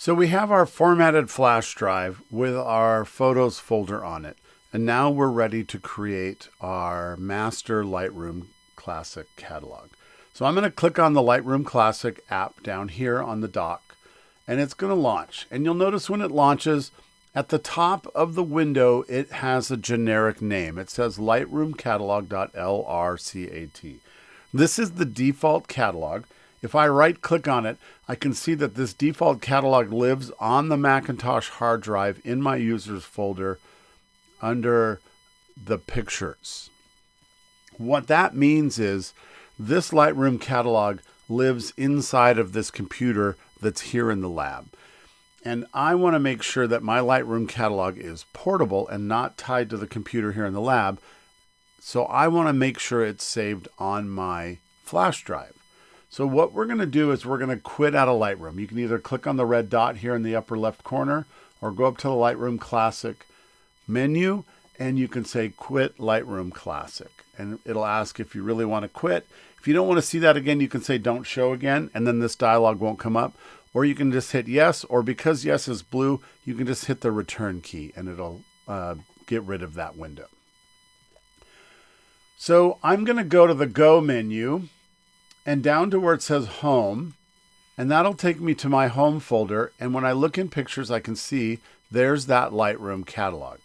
So we have our formatted flash drive with our photos folder on it. And now we're ready to create our master Lightroom Classic catalog. So I'm going to click on the Lightroom Classic app down here on the dock, and it's going to launch. And you'll notice when it launches, at the top of the window, it has a generic name. It says Lightroom Catalog.lrcat. This is the default catalog. If I right click on it, I can see that this default catalog lives on the Macintosh hard drive in my users folder under the pictures. What that means is this Lightroom catalog lives inside of this computer that's here in the lab. And I want to make sure that my Lightroom catalog is portable and not tied to the computer here in the lab. So I want to make sure it's saved on my flash drive. So what we're going to do is we're going to quit out of Lightroom. You can either click on the red dot here in the upper left corner or go up to the Lightroom Classic menu and you can say quit Lightroom Classic. And it'll ask if you really want to quit. If you don't want to see that again, you can say don't show again and then this dialog won't come up. Or you can just hit yes, or because yes is blue, you can just hit the return key and it'll get rid of that window. So I'm going to go to the Go menu and down to where it says Home, and that'll take me to my Home folder. And when I look in pictures, I can see there's that Lightroom catalog.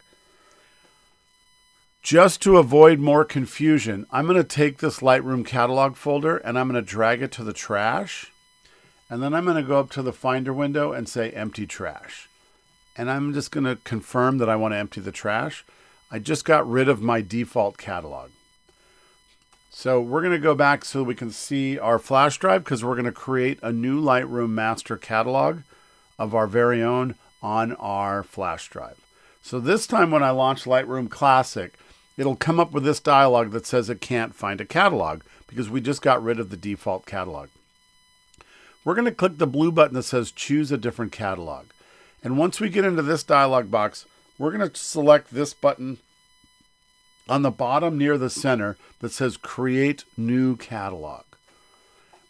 Just to avoid more confusion, I'm going to take this Lightroom catalog folder and I'm going to drag it to the trash. And then I'm going to go up to the Finder window and say Empty Trash. And I'm just going to confirm that I want to empty the trash. I just got rid of my default catalog. So we're going to go back so we can see our flash drive because we're going to create a new Lightroom master catalog of our very own on our flash drive. So this time when I launch Lightroom Classic, it'll come up with this dialog that says it can't find a catalog because we just got rid of the default catalog. We're going to click the blue button that says choose a different catalog. And once we get into this dialog box, we're going to select this button on the bottom near the center that says create new catalog.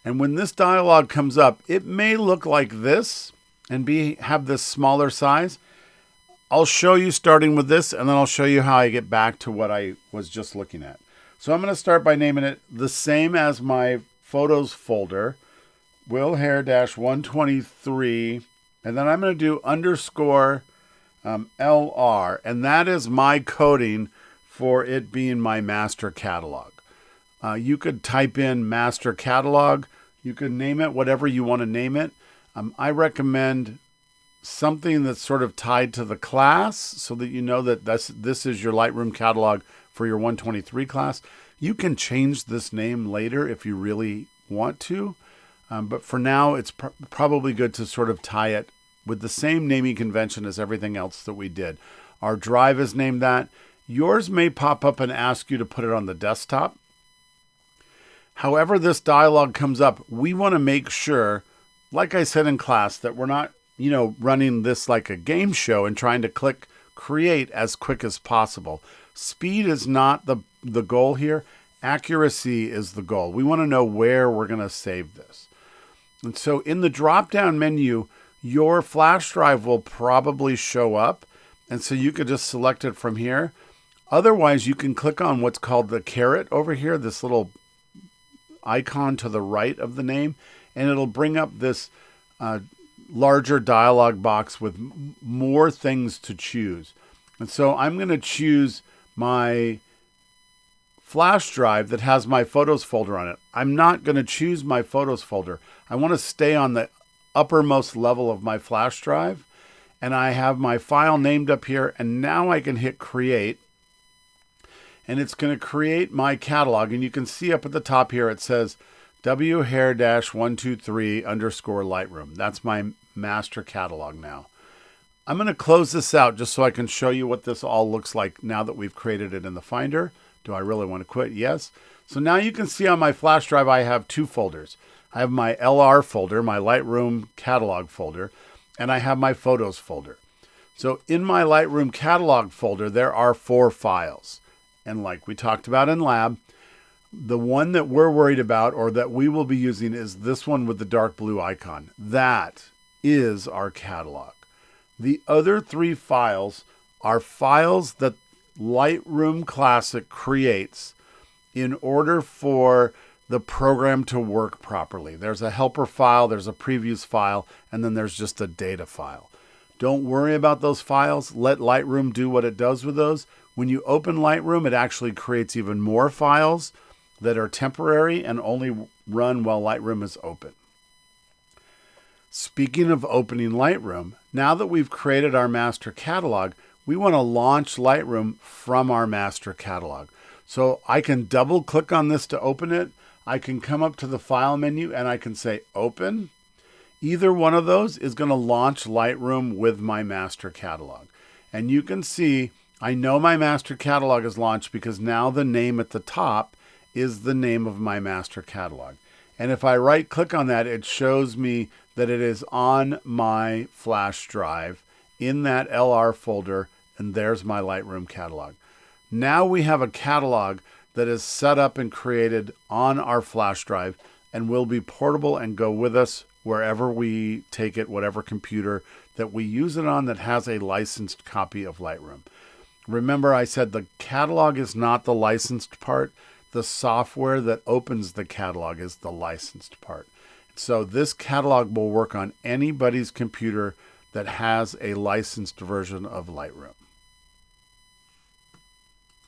And when this dialog comes up, it may look like this and have this smaller size. I'll show you starting with this and then I'll show you how I get back to what I was just looking at. So I'm going to start by naming it the same as my photos folder, Will Hare -123, and then I'm going to do underscore LR, and that is my coding for it being my master catalog. You could type in master catalog. You could name it whatever you want to name it. I recommend something that's sort of tied to the class so that you know that this is your Lightroom catalog for your 123 class. You can change this name later if you really want to. But for now, it's probably good to sort of tie it with the same naming convention as everything else that we did. Our drive is named that. Yours may pop up and ask you to put it on the desktop. However this dialog comes up, we want to make sure, like I said in class, that we're not, running this like a game show and trying to click create as quick as possible. Speed is not the goal here. Accuracy is the goal. We want to know where we're going to save this. And so in the drop-down menu, your flash drive will probably show up. And so you could just select it from here. Otherwise, you can click on what's called the caret over here, this little icon to the right of the name, and it'll bring up this larger dialog box with more things to choose. And so I'm going to choose my flash drive that has my photos folder on it. I'm not going to choose my photos folder. I want to stay on the uppermost level of my flash drive, and I have my file named up here, and now I can hit create, and it's going to create my catalog. And you can see up at the top here it says W Hare -123 underscore Lightroom. That's my master catalog now. I'm going to close this out just so I can show you what this all looks like now that we've created it in the Finder. Do I really want to quit? Yes. So now you can see on my flash drive I have two folders. I have my LR folder, my Lightroom catalog folder, and I have my photos folder. So in my Lightroom catalog folder, there are 4 files. And like we talked about in lab, the one that we're worried about or that we will be using is this one with the dark blue icon. That is our catalog. The other 3 files are files that Lightroom Classic creates in order for the program to work properly. There's a helper file, there's a previews file, and then there's just a data file. Don't worry about those files. Let Lightroom do what it does with those. When you open Lightroom, it actually creates even more files that are temporary and only run while Lightroom is open. Speaking of opening Lightroom, now that we've created our master catalog, we want to launch Lightroom from our master catalog. So I can double click on this to open it. I can come up to the file menu and I can say open. Either one of those is going to launch Lightroom with my master catalog. And you can see I know my master catalog is launched because now the name at the top is the name of my master catalog. And if I right click on that, it shows me that it is on my flash drive in that LR folder, and there's my Lightroom catalog. Now we have a catalog that is set up and created on our flash drive and will be portable and go with us wherever we take it, whatever computer that we use it on that has a licensed copy of Lightroom. Remember, I said the catalog is not the licensed part. The software that opens the catalog is the licensed part. So this catalog will work on anybody's computer that has a licensed version of Lightroom.